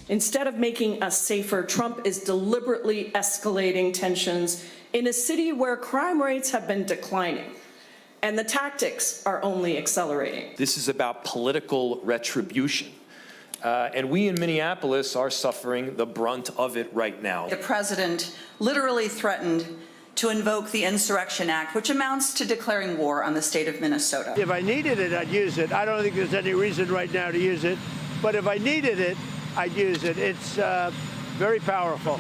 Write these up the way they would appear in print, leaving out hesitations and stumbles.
Instead of making us safer, Trump is deliberately escalating tensions in a city where crime rates have been declining, and the tactics are only accelerating. This is about political retribution. And we in Minneapolis are suffering the brunt of it right now. The president literally threatened to invoke the Insurrection Act, which amounts to declaring war on the state of Minnesota. If I needed it, I'd use it. I don't think there's any reason right now to use it. But if I needed it, I'd use it. It's very powerful.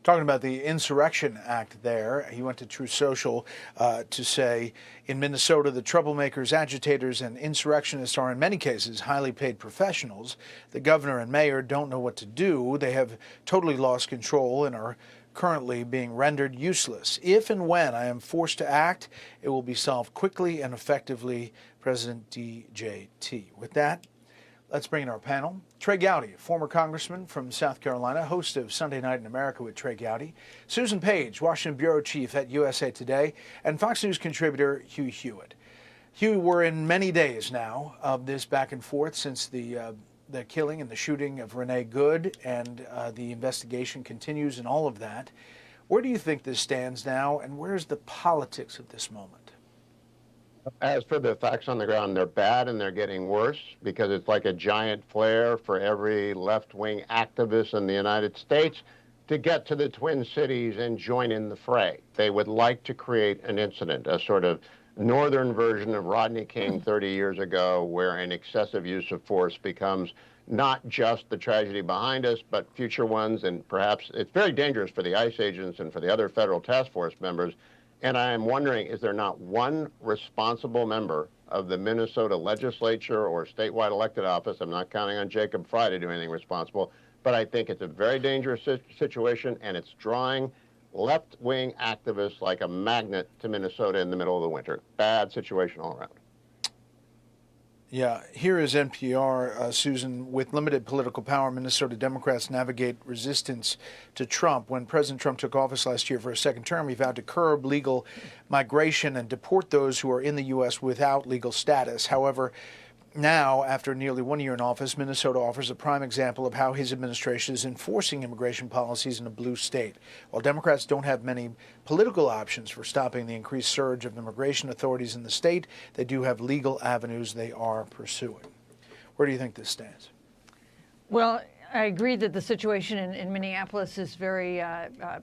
Talking about the Insurrection Act there, he went to Truth Social to say, in Minnesota, the troublemakers, agitators, and insurrectionists are in many cases highly paid professionals. The governor and mayor don't know what to do. They have totally lost control and are currently being rendered useless. If and when I am forced to act, it will be solved quickly and effectively, President DJT. With that, let's bring in our panel. Trey Gowdy, former congressman from South Carolina, host of Sunday Night in America with Trey Gowdy. Susan Page, Washington bureau chief at USA Today, and Fox News contributor Hugh Hewitt. Hugh, we're in many days now of this back and forth since the killing and the shooting of Renee Good, and the investigation continues and all of that. Where do you think this stands now, and where's the politics of this moment? As for the facts on the ground, they're bad and they're getting worse because it's like a giant flare for every left-wing activist in the United States to get to the Twin Cities and join in the fray. They would like to create an incident, a sort of northern version of Rodney King 30 years ago, where an excessive use of force becomes not just the tragedy behind us, but future ones. And perhaps it's very dangerous for the ICE agents and for the other federal task force members. And I am wondering, is there not one responsible member of the Minnesota legislature or statewide elected office? I'm not counting on Jacob Frey to do anything responsible, but I think it's a very dangerous situation, and it's drawing left-wing activists like a magnet to Minnesota in the middle of the winter. Bad situation all around. Yeah, here is NPR, Susan. With limited political power, Minnesota Democrats navigate resistance to Trump. When President Trump took office last year for a second term, he vowed to curb legal migration and deport those who are in the U.S. without legal status. However, now, after nearly 1 year in office, Minnesota offers a prime example of how his administration is enforcing immigration policies in a blue state. While Democrats don't have many political options for stopping the increased surge of immigration authorities in the state, they do have legal avenues they are pursuing. Where do you think this stands? Well, I agree that the situation in Minneapolis is very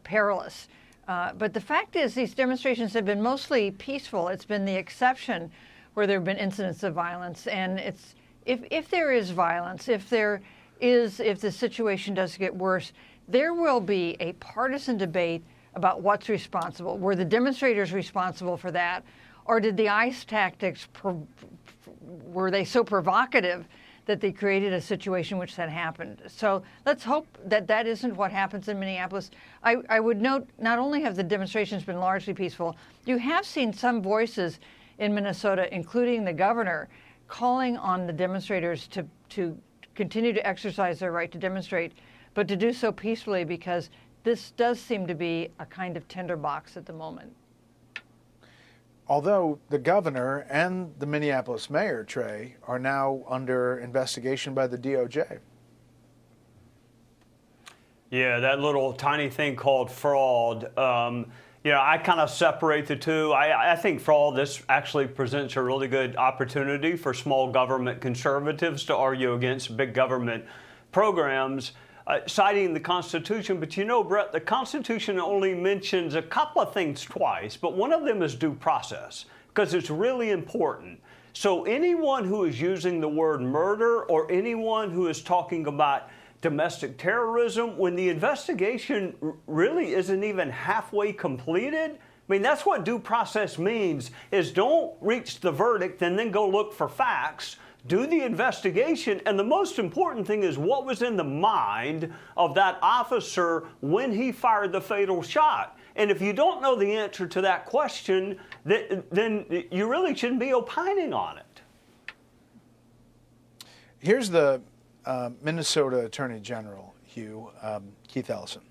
perilous. But the fact is, these demonstrations have been mostly peaceful. It's been the exception where there have been incidents of violence. And it's if there is violence, if the situation does get worse, there will be a partisan debate about what's responsible. Were the demonstrators responsible for that? Or did the ICE tactics, were they so provocative that they created a situation which that happened? So let's hope that that isn't what happens in Minneapolis. I would note, not only have the demonstrations been largely peaceful, you have seen some voices in Minnesota, including the governor, calling on the demonstrators to continue to exercise their right to demonstrate, but to do so peacefully, because this does seem to be a kind of tinderbox at the moment. Although the governor and the Minneapolis mayor, Trey, are now under investigation by the DOJ. Yeah, that little tiny thing called fraud. I kind of separate the two. I think for all this actually presents a really good opportunity for small government conservatives to argue against big government programs, citing the Constitution. But you know, Brett, the Constitution only mentions a couple of things twice, but one of them is due process, because it's really important. So anyone who is using the word murder, or anyone who is talking about domestic terrorism, when the investigation really isn't even halfway completed. I mean, that's what due process means, is don't reach the verdict and then go look for facts. Do the investigation, and the most important thing is what was in the mind of that officer when he fired the fatal shot. And if you don't know the answer to that question, then you really shouldn't be opining on it. Here's the Minnesota Attorney General, Hugh, Keith Ellison.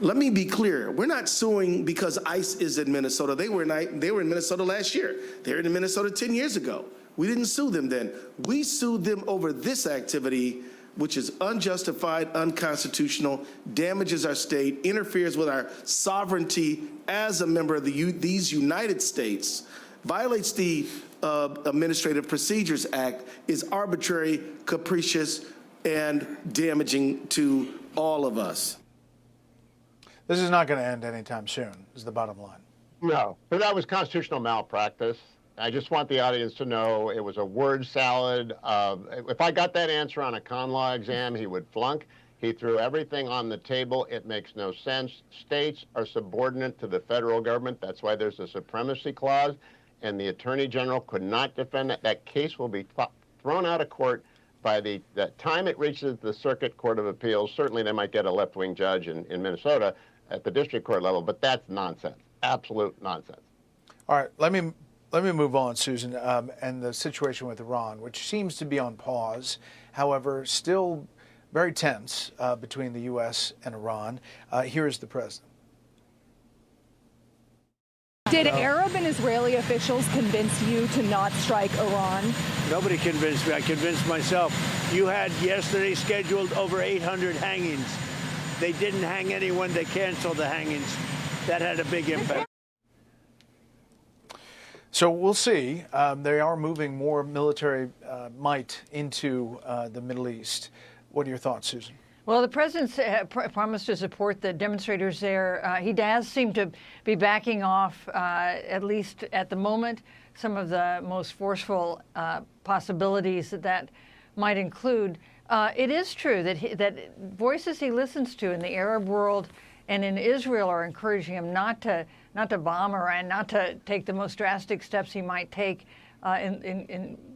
Let me be clear. We're not suing because ICE is in Minnesota. They were in Minnesota last year. They were in Minnesota 10 years ago. We didn't sue them then. We sued them over this activity, which is unjustified, unconstitutional, damages our state, interferes with our sovereignty as a member of these United States, violates the Administrative Procedures Act, is arbitrary, capricious, and damaging to all of us. This is not going to end anytime soon, is the bottom line. No, but that was constitutional malpractice. I just want the audience to know it was a word salad. If I got that answer on a con law exam, he would flunk. He threw everything on the table. It makes no sense. States are subordinate to the federal government. That's why there's a supremacy clause, and the Attorney General could not defend it. That case will be thrown out of court by the time it reaches the Circuit Court of Appeals. Certainly they might get a left-wing judge in Minnesota at the district court level, but that's nonsense, absolute nonsense. All right, let me move on, Susan, and the situation with Iran, which seems to be on pause, however, still very tense between the U.S. and Iran. Here is the president. Did Arab and Israeli officials convince you to not strike Iran? Nobody convinced me. I convinced myself. You had yesterday scheduled over 800 hangings. They didn't hang anyone. They canceled the hangings. That had a big impact. So we'll see. They are moving more military might into the Middle East. What are your thoughts, Susan? Well, the president's promised to support the demonstrators there. He does seem to be backing off, at least at the moment, some of the most forceful possibilities that might include. It is true that voices he listens to in the Arab world and in Israel are encouraging him not to bomb Iran, not to take the most drastic steps he might take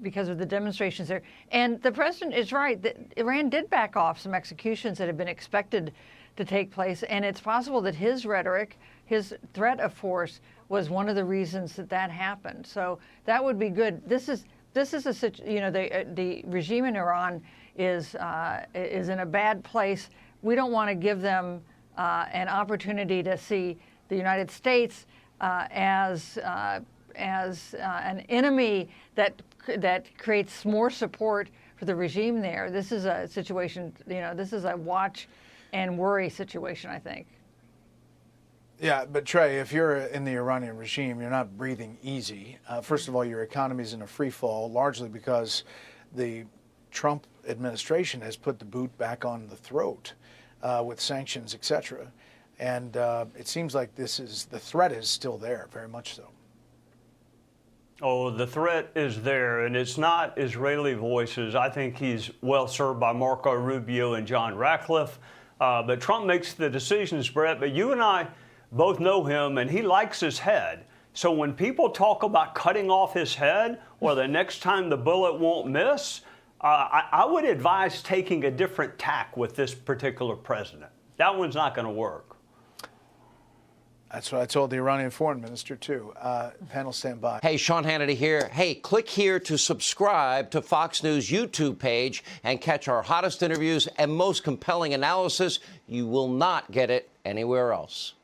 because of the demonstrations there. And the president is right that Iran did back off some executions that had been expected to take place, and it's possible that his rhetoric, his threat of force, was one of the reasons that happened. So that would be good. This is the regime in Iran is in a bad place. We don't want to give them an opportunity to see the United States as an enemy that creates more support for the regime there. This is a situation, this is a watch and worry situation, I think. Yeah, but Trey, if you're in the Iranian regime, you're not breathing easy. First of all, your economy's in a free fall, largely because the Trump administration has put the boot back on the throat with sanctions, et cetera. And it seems like the threat is still there, very much so. Oh, the threat is there, and it's not Israeli voices. I think he's well served by Marco Rubio and John Ratcliffe. But Trump makes the decisions, Brett. But you and I both know him, and he likes his head. So when people talk about cutting off his head or the next time the bullet won't miss, I would advise taking a different tack with this particular president. That one's not going to work. That's what I told the Iranian foreign minister, too. Panel, stand by. Hey, Sean Hannity here. Hey, click here to subscribe to Fox News YouTube page and catch our hottest interviews and most compelling analysis. You will not get it anywhere else.